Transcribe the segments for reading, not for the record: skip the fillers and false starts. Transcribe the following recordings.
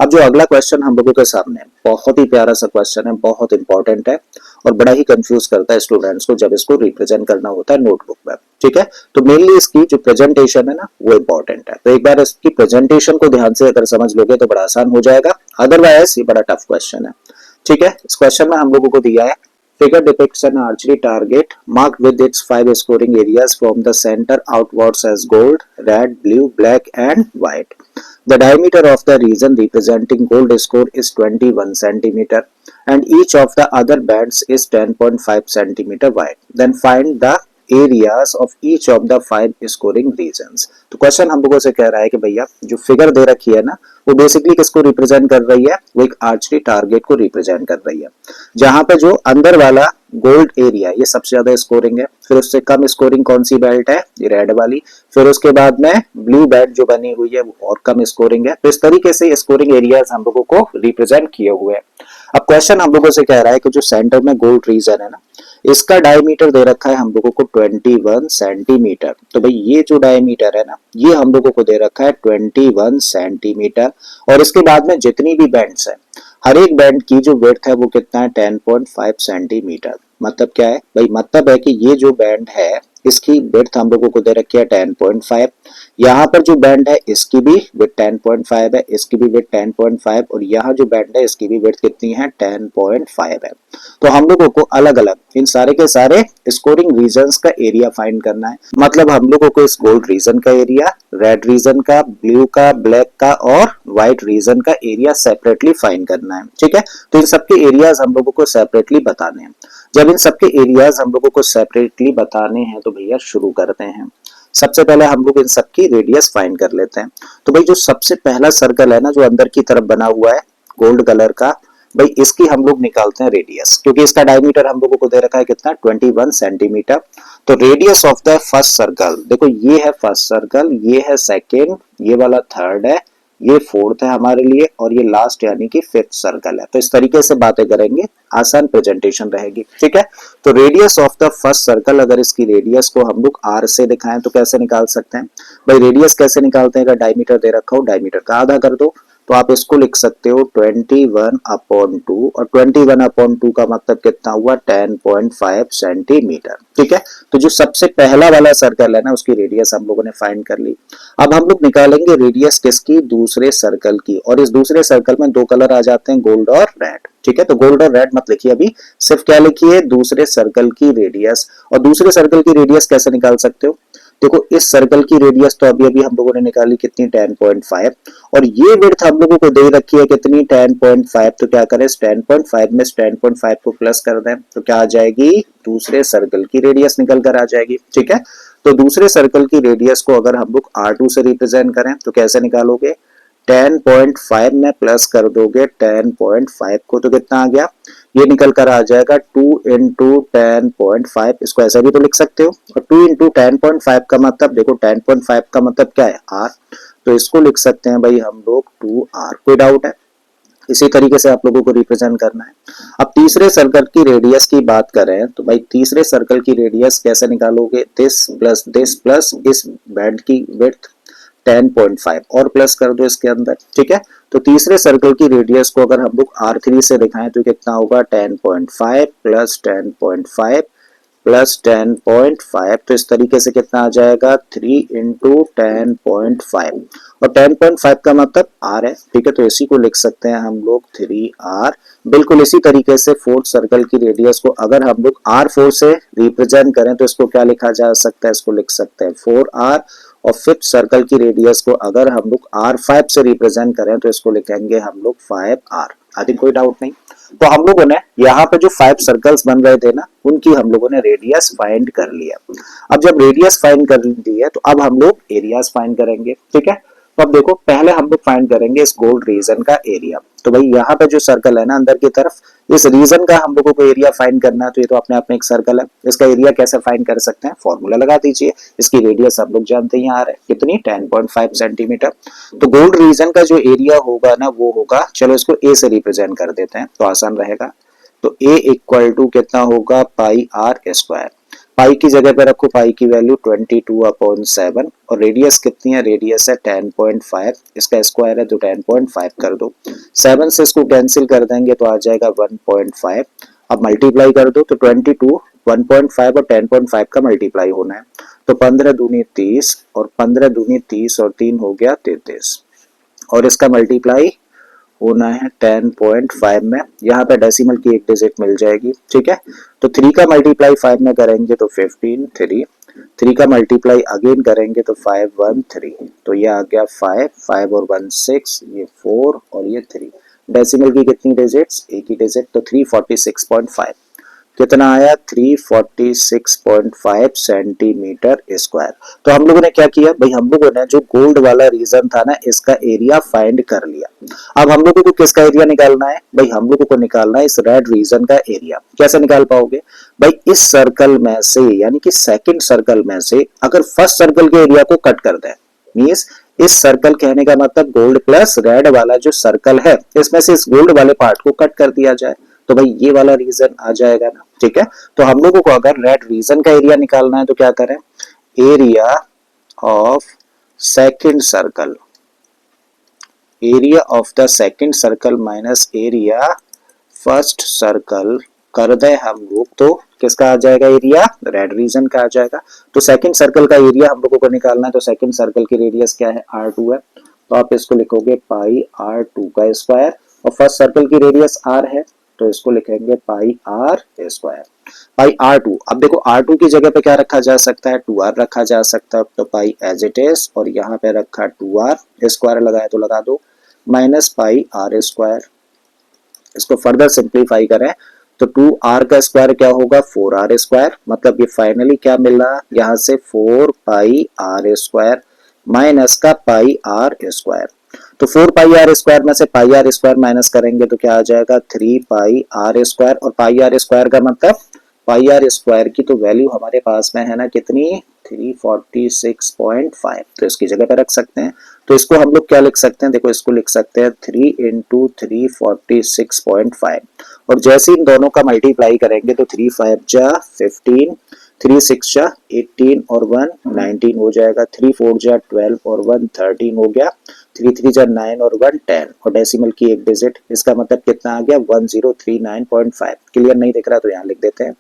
अब जो अगला क्वेश्चन हम लोगों के सामने है, बहुत ही प्यारा सा क्वेश्चन है, बहुत इंपॉर्टेंट है और बड़ा ही कंफ्यूज करता है स्टूडेंट्स को जब इसको रिप्रेजेंट करना होता है नोटबुक में। ठीक है, तो मेनली इसकी जो प्रेजेंटेशन है ना वो इंपॉर्टेंट है, तो एक बार इसकी प्रेजेंटेशन को ध्यान से अगर समझ लोगे तो बड़ा आसान हो जाएगा, अदरवाइज ये बड़ा टफ क्वेश्चन है। ठीक है, इस क्वेश्चन में हम लोगों को दिया है figure depicts an archery target marked with its 5 scoring areas from the center outwards as gold, red, blue, black and white. The diameter of the region representing gold score is 21 centimeter and each of the other bands is 10.5 centimeter wide. Then find the areas of each of the 5 scoring regions. तो question हम लोगों से कह रहा है कि भैया जो फिगर दे रखी है ना वो बेसिकली किसको रिप्रेजेंट कर रही है, वो एक आर्चरी टारगेट को रिप्रेजेंट कर रही है, जहां पे जो अंदर वाला गोल्ड एरिया ये सबसे ज्यादा स्कोरिंग है, फिर उससे कम स्कोरिंग कौन सी बेल्ट है, ये रेड वाली, फिर उसके बाद में ब्लू बेल्ट जो बनी हुई है वो और कम स्कोरिंग है। तो इस तरीके से स्कोरिंग एरियाज हम लोगों को रिप्रेजेंट किए हुए हैं। अब क्वेश्चन हम लोगों से कह रहा है कि जो सेंटर में गोल्ड रीजन है ना इसका डायमीटर दे रखा है हम लोगों को 21 सेंटीमीटर। तो भाई ये जो डायमीटर है ना ये हम लोगों को दे रखा है 21 सेंटीमीटर और इसके बाद में जितनी भी बैंड्स है हर एक बैंड की जो विड्थ है वो कितना है 10.5 सेंटीमीटर। मतलब क्या है भाई, मतलब है कि ये जो बैंड है इसकी विड्थ हम लोगों को दे रखी है 10.5, यहाँ पर जो बैंड है इसकी भी विड्थ 10.5 है, इसकी भी विड्थ 10.5 और यहाँ जो बैंड है इसकी भी विड्थ कितनी है 10.5 है। तो हम लोगों को अलग अलग इन सारे के सारे स्कोरिंग रीजन्स का एरिया फाइंड करना है। मतलब हम लोगों को इस गोल्ड रीजन का एरिया, रेड रीजन का, ब्लू का, ब्लैक का और व्हाइट रीजन का एरिया सेपरेटली फाइंड करना है। ठीक है, तो इन सबके एरियाज हम लोगों को सेपरेटली बताने हैं। जब इन सबके एरियाज हम लोगों को सेपरेटली बताने हैं तो भैया शुरू करते हैं। सबसे पहले हम लोग इन सबकी रेडियस फाइंड कर लेते हैं। तो भाई जो सबसे पहला सर्कल है ना जो अंदर की तरफ बना हुआ है गोल्ड कलर का, भाई इसकी हम लोग निकालते हैं रेडियस, क्योंकि इसका डायमीटर हम लोगों को दे रखा है कितना 21 सेंटीमीटर। तो radius of the first circle, देखो ये है फर्स्ट सर्कल, ये है सेकेंड, ये वाला थर्ड है, ये फोर्थ है हमारे लिए और ये लास्ट यानी कि फिफ्थ सर्कल है। तो इस तरीके से बातें करेंगे, आसान प्रेजेंटेशन रहेगी। ठीक है, तो radius of the first circle, अगर इसकी रेडियस को हम लोग आर से दिखाएं तो कैसे निकाल सकते हैं भाई, रेडियस कैसे निकालते हैं, अगर डायमीटर दे रखा हो डायमीटर का आधा कर दो तो आप इसको लिख सकते हो 21/2 और 21/2 का मतलब कितना हुआ 10.5 सेंटीमीटर। ठीक है, तो जो सबसे पहला वाला सर्कल है ना उसकी रेडियस हम लोगों ने फाइंड कर ली। अब हम लोग निकालेंगे रेडियस किसकी, दूसरे सर्कल की, और इस दूसरे सर्कल में दो कलर आ जाते हैं गोल्ड और रेड। ठीक है, तो गोल्ड और रेड मत लिखिए, अभी सिर्फ क्या लिखिए दूसरे सर्कल की रेडियस। और दूसरे सर्कल की रेडियस कैसे निकाल सकते हो, देखो इस सर्कल की रेडियस तो अभी अभी हम लोगों ने निकाली कितनी 10.5 और ये विड्थ हम लोगों को दे रखी है कितनी 10.5। तो क्या करें, 10.5 में 10.5 को प्लस कर दें तो क्या आ जाएगी, दूसरे सर्कल की रेडियस निकल कर आ जाएगी। ठीक है, तो दूसरे सर्कल की रेडियस को अगर हम लोग R2 से रिप्रेजेंट करें तो कैसे निकालोगे, 10.5 में प्लस कर दोगे 10.5 को तो कितना आ गया, ये निकल कर आ जाएगा 2 इंटू 10.5। इसको ऐसा भी तो लिख सकते हो, और 2 इंटू 10.5 का मतलब देखो 10.5 का मतलब क्या है R, तो इसको लिख सकते हैं भाई हम लोग 2R। कोई डाउट है, इसी तरीके से आप लोगों को रिप्रेजेंट करना है। अब तीसरे सर्कल की रेडियस की बात करें तो भाई तीसरे सर्कल की रेडियस कैसे निकालोगे, दिस प्लस इस बैंड की विड्थ 10.5 और प्लस कर दो इसके अंदर। ठीक है, तो तीसरे सर्कल की रेडियस को अगर हम लोग R3 से दिखाएं तो कितना होगा 10.5 प्लस 10.5 प्लस 10.5, तो इस तरीके से कितना आ जाएगा 3 इंटू 10.5 और 10.5 का मतलब R है। ठीक है, तो इसी को लिख सकते हैं हम लोग 3R। बिल्कुल इसी तरीके से फोर्थ सर्कल की रेडियस को अगर हम लोग R4 से रिप्रेजेंट करें तो इसको क्या लिखा जा सकता है, इसको लिख सकते हैं 4R। और फिफ्थ सर्कल की रेडियस को अगर हम लोग R5 से रिप्रेजेंट करें तो इसको लिखेंगे हम लोग 5R। आई थिंक कोई डाउट नहीं। तो हम लोगों ने यहाँ पे जो 5 सर्कल्स बन रहे थे ना उनकी हम लोगों ने रेडियस फाइंड कर लिया। अब जब रेडियस फाइंड कर ली है तो अब हम लोग एरियाज फाइंड करेंगे। ठीक है, तो अब देखो पहले हम लोग फाइंड करेंगे इस गोल्ड रीजन का एरिया। तो भाई यहाँ पे जो सर्कल है ना अंदर की तरफ, इस रीजन का हम लोगों को एरिया फाइंड करना है, तो ये तो अपने आप में एक सर्कल है, इसका एरिया कैसे फाइंड कर सकते हैं, फॉर्मूला लगा दीजिए। इसकी रेडियस हम लोग जानते हैं यहाँ कितनी 10.5 सेंटीमीटर। तो गोल्ड रीजन का जो एरिया होगा ना वो होगा, चलो इसको ए से रिप्रेजेंट कर देते हैं तो आसान रहेगा। तो ए इक्वल टू कितना होगा पाई R स्क्वायर। पाई की जगह पे रखो पाई की वैल्यू 22/7 और रेडियस कितनी है, रेडियस है 10.5, इसका स्क्वायर है तो 10.5 कर दो, 7 से इसको कैंसिल कर देंगे तो आ जाएगा 1.5। अब मल्टीप्लाई कर दो तो 22 1.5 और 10.5 का मल्टीप्लाई होना है, तो 15 दूनी 30 और 15 दूनी 30 और 3 हो गया 33 और इसका मल्टीप्लाई होना है 10.5 में, यहाँ पे डेसिमल की एक डिजिट मिल जाएगी, ठीक है। तो 3 का मल्टीप्लाई 5 में करेंगे तो 15 3 का मल्टीप्लाई अगेन करेंगे तो 5 1 3, तो ये आ गया 5 5 और 1 6, ये 4 और ये 3, डेसिमल की कितनी डिजिट्स, एक ही डिजिट, तो 346.5 कितना आया, 346.5 सेंटीमीटर स्क्वायर। तो हम लोगों ने क्या किया भाई, हम लोगों ने जो गोल्ड वाला रीजन था ना, इसका एरिया फाइंड कर लिया। अब हम लोगों को किसका एरिया निकालना है भाई, हम लोगों को निकालना है इस रेड रीजन का एरिया। कैसे निकाल पाओगे भाई, इस सर्कल में से यानी कि सेकंड सर्कल में से अगर फर्स्ट सर्कल के एरिया को कट कर दें, मींस इस सर्कल कहने का मतलब गोल्ड प्लस रेड वाला जो सर्कल है, इसमें से इस गोल्ड वाले पार्ट को कट कर दिया जाए तो भाई ये वाला रीजन आ जाएगा ना, ठीक है। तो हम लोगों को अगर रेड रीजन का एरिया निकालना है तो क्या करें, area of second circle, area of the second circle minus area first circle कर दे हम लोग तो किसका आ जाएगा, एरिया रेड रीजन का आ जाएगा। तो सेकंड सर्कल का एरिया हम लोगों को निकालना है, तो सेकंड सर्कल की रेडियस क्या है, R2 है, तो आप इसको लिखोगे पाई R2 का स्क्वायर, और फर्स्ट सर्कल की रेडियस R है तो इसको लिखेंगे पाई R स्क्वायर, पाई R2। अब देखो R2 की जगह पे क्या रखा जा सकता है, 2R रखा जा सकता है, तो पाई एज इट इज, और यहाँ पे रखा 2R, स्क्वायर लगाया तो लगा दो, माइनस पाई R स्क्वायर। इसको फर्दर सिंप्लीफाई करें तो 2R का स्क्वायर क्या होगा, 4R स्क्वायर, मतलब ये फाइनली क्या मिला यहाँ से 4 पाई R स्क्वायर माइनस का पाई R स्क्वायर। तो 4 पाई R स्क्वायर में से पाई R स्क्वायर माइनस करेंगे तो क्या आ जाएगा, 3 पाई R स्क्वायर, और पाई R स्क्वायर का मतलब पाई R स्क्वायर की तो वैल्यू हमारे पास में है ना कितनी, 346.5, तो इसकी जगह पे रख सकते हैं। तो इसको हम लोग क्या लिख सकते हैं, देखो इसको लिख सकते हैं 3 इंटू 346.5, और जैसे इन दोनों का मल्टीप्लाई करेंगे तो 3 5 जा 15, 3 6 जा 18 और 1 19 हो जाएगा, 3 4 जा 12 और 1 13 हो गया, 3 3 जा 9 और 1 10, और डेसिमल की एक डिजिट, इसका मतलब कितना आ गया 1039.5। क्लियर नहीं दिख रहा तो यहाँ लिख देते हैं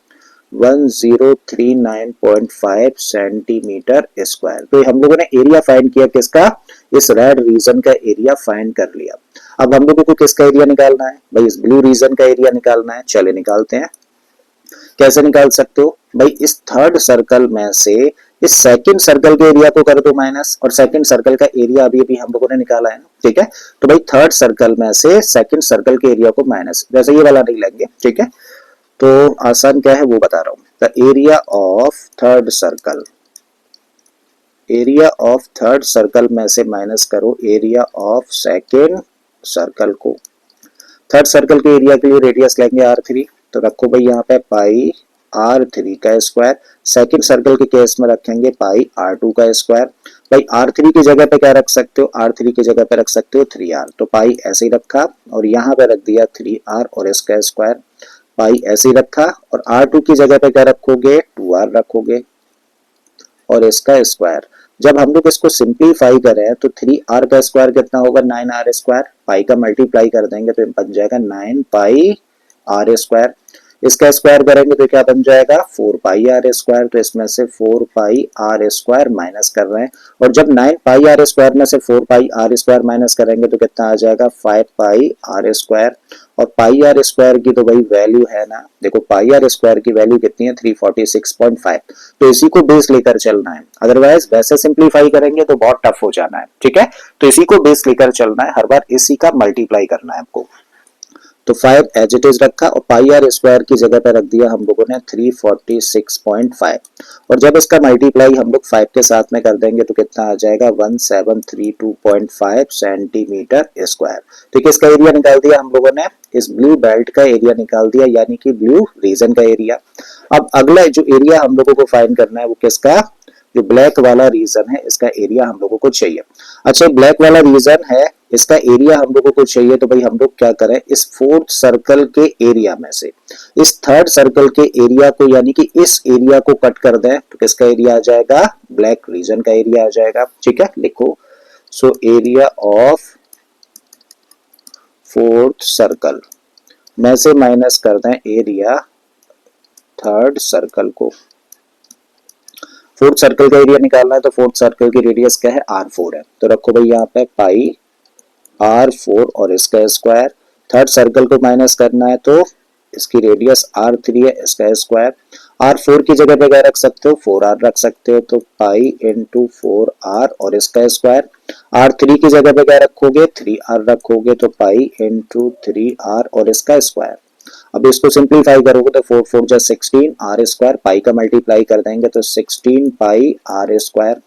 1039.5 सेंटीमीटर स्क्वायर। तो हम लोगों ने एरिया फाइंड किया किसका, इस रेड रीजन का एरिया फाइंड कर लिया। अब हम लोगों को किसका एरिया निकालना है भाई, इस ब्लू रीजन का एरिया निकालना है, चले निकालते हैं। कैसे निकाल सकते हो भाई, इस थर्ड सर्कल में से इस सेकंड सर्कल के एरिया को कर दो माइनस, और सेकंड सर्कल का एरिया अभी अभी हम लोगों ने निकाला है ना, ठीक है। तो भाई थर्ड सर्कल में से सेकंड सर्कल के एरिया को माइनस, वैसे ये वाला नहीं लेंगे, ठीक है। तो आसान क्या है वो बता रहा हूं, the area of third circle, area of third circle में से माइनस करो एरिया ऑफ सेकेंड सर्कल को। थर्ड सर्कल के एरिया के लिए रेडियस लेंगे R3, तो रखो भाई यहाँ पे पाई R3 का स्क्वायर, सेकेंड सर्कल के केस में रखेंगे पाई R2 का स्क्वायर। भाई R3 की जगह पे क्या रख सकते हो, R3 की जगह पे रख सकते हो 3R, तो पाई ऐसे ही रखा और यहाँ पे रख दिया 3R और इसका स्क्वायर, पाई ऐसे ही रखा, और R2 की जगह पे क्या रखोगे, 2R रखोगे और इसका स्क्वायर। जब हम लोग इसको सिंप्लीफाई करें तो 3R का स्क्वायर कितना होगा, 9R स्क्वायर, पाई का मल्टीप्लाई कर देंगे तो बन जाएगा 9 पाई R स्क्वायर, इसका स्क्वायर करेंगे तो क्या बन जाएगा 4 पाई R स्क्वायर, तो इसमें से 4 पाई R स्क्वायर माइनस कर रहे हैं, और जब 9 पाई R स्क्वायर में से 4 पाई R स्क्वायर माइनस करेंगे तो कितना आ जाएगा 5 पाई R स्क्वायर, और पाई R स्क्वायर की तो भाई वैल्यू है ना, देखो पाई R स्क्वायर की वैल्यू कितनी है 346.5, तो इसी को बेस लेकर चलना है, अदरवाइज वैसे सिंप्लीफाई करेंगे तो बहुत टफ हो जाना है, ठीक है। तो इसी को बेस लेकर चलना है, हर बार इसी का मल्टीप्लाई करना है आपको। तो 5 एज इट इज रखा और पाई R स्क्वायर की जगह पर रख दिया हम लोगों ने 346.5, और जब इसका मल्टीप्लाई हम लोग 5 के साथ में कर देंगे तो कितना आ जाएगा 1732.5 सेंटीमीटर स्क्वायर। ठीक है, इसका एरिया निकाल दिया हम लोगों ने, इस ब्लू बेल्ट का एरिया निकाल दिया, यानी कि ब्लू रीजन का एरिया। अब अगला जो एरिया हम लोगों को फाइंड करना है वो किसका, जो ब्लैक वाला रीजन है इसका एरिया हम लोगों को चाहिए। अच्छा, ब्लैक वाला रीजन है इसका एरिया हम लोगों को चाहिए, तो भाई हम लोग क्या करें, इस फोर्थ सर्कल के एरिया में से इस थर्ड सर्कल के एरिया को, यानी कि इस एरिया को कट कर दें, तो किसका एरिया आ जाएगा, ब्लैक रीजन का एरिया आ जाएगा। ठीक है, लिखो, so area of fourth circle में से माइनस कर दें एरिया थर्ड सर्कल को। फोर्थ सर्कल का एरिया निकालना है, तो फोर्थ सर्कल की रेडियस क्या है, R4 है, तो रखो भाई यहाँ पे पाई R4 और इसका स्क्वायर। थर्ड सर्कल को माइनस करना है, तो इसकी रेडियस R3 है, इसका स्क्वायर। R4 की जगह पे क्या रख सकते हो, 4R रख सकते हो, तो पाई इंटू 4R और इसका स्क्वायर। R3 की जगह पे क्या रखोगे, 3R रखोगे, तो पाई इंटू 3R और इसका स्क्वायर। अब इसको सिंप्लीफाई करोगे तो 4 4 जा 16 आर स्क्वायर, पाई का मल्टीप्लाई कर देंगे तो 16 पाई आर स्क्वायर,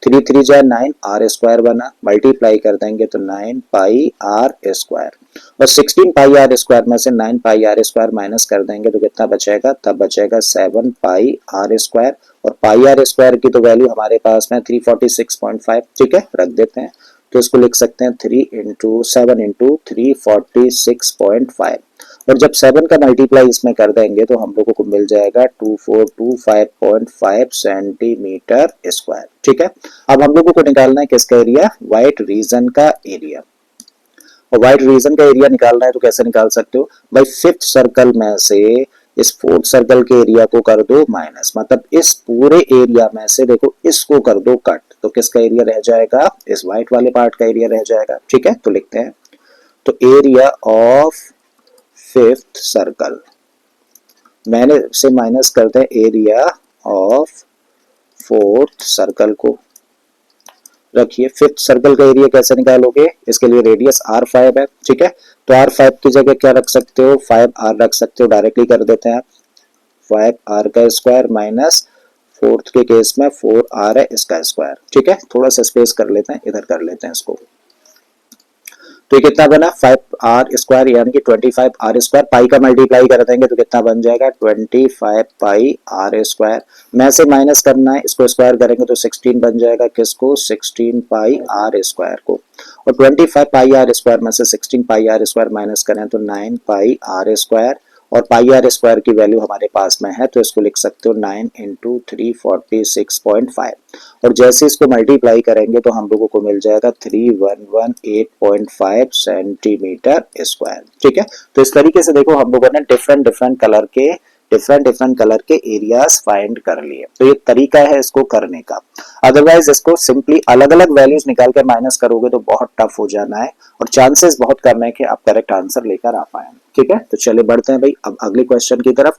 3 3 जा 9 आर स्क्वायर बना, मल्टीप्लाई कर देंगे तो 9 पाई आर स्क्वायर, और 16 पाई आर स्क्वायर में से 9 पाई आर स्क्वायर माइनस कर देंगे तो कितना बचेगा, तब बचेगा 7 पाई आर स्क्वायर, और पाई आर स्क्वायर की तो वैल्यू हमारे पास में 346.5। ठीक है, रख देते हैं, तो इसको लिख सकते हैं 7 इंटू 346.5, और जब 7 का मल्टीप्लाई इसमें कर देंगे तो हम लोगों को मिल जाएगा 2425.5 सेंटीमीटर स्क्वायर। ठीक है, अब हम लोगों को निकालना है किसका एरिया, व्हाइट रीजन का एरिया, और व्हाइट रीजन का एरिया निकालना है तो कैसे निकाल सकते हो भाई, फिफ्थ सर्कल में से इस फोर्थ सर्कल के एरिया को कर दो माइनस, मतलब इस पूरे एरिया में से देखो इसको कर दो कट, तो किसका एरिया रह जाएगा, इस व्हाइट वाले पार्ट का एरिया रह जाएगा। ठीक है, तो लिखते हैं, तो एरिया ऑफ फिफ्थ सर्कल, मैंने से माइनस करते हैं एरिया ऑफ फोर्थ सर्कल को। रखिए, फिफ्थ सर्कल का एरिया कैसे निकालोगे, इसके लिए रेडियस R5 है। ठीक है, तो R5 की जगह क्या रख सकते हो, 5R रख सकते हो, डायरेक्टली कर देते हैं, 5R का स्क्वायर माइनस फोर्थ के केस में 4R है इसका स्क्वायर। ठीक है, थोड़ा सा स्पेस कर लेते हैं, इधर कर लेते हैं इसको, तो ये कितना बना, 5R स्क्वायर यानी कि 25R स्क्वायर, पाई का मल्टीप्लाई कर देंगे तो कितना बन जाएगा, 25 पाई R स्क्वायर, में से माइनस करना है, इसको स्क्वायर करेंगे तो 16 बन जाएगा, किसको, 16 पाई R स्क्वायर को, और 25 पाई R स्क्वायर में से 16 पाई R स्क्वायर माइनस करें तो 9 पाई R स्क्वायर, और पाई आर स्क्वायर की वैल्यू हमारे पास में है, तो इसको लिख सकते हो 9 इंटू 346.5, और जैसे इसको मल्टीप्लाई करेंगे तो हम लोगों को मिल जाएगा 3118.5 सेंटीमीटर स्क्वायर। ठीक है, तो इस तरीके से देखो हम लोगों ने डिफरेंट डिफरेंट कलर के एरियाज फाइंड कर लिए, तो ये तरीका है इसको करने का। अदरवाइज इसको सिंपली अलग अलग वैल्यूज निकाल के माइनस करोगे तो बहुत टफ हो जाना है, और चांसेस बहुत कम है कि आप करेक्ट आंसर लेकर आ पाए। ठीक है, तो चलिए बढ़ते हैं भाई अब अगले क्वेश्चन की तरफ।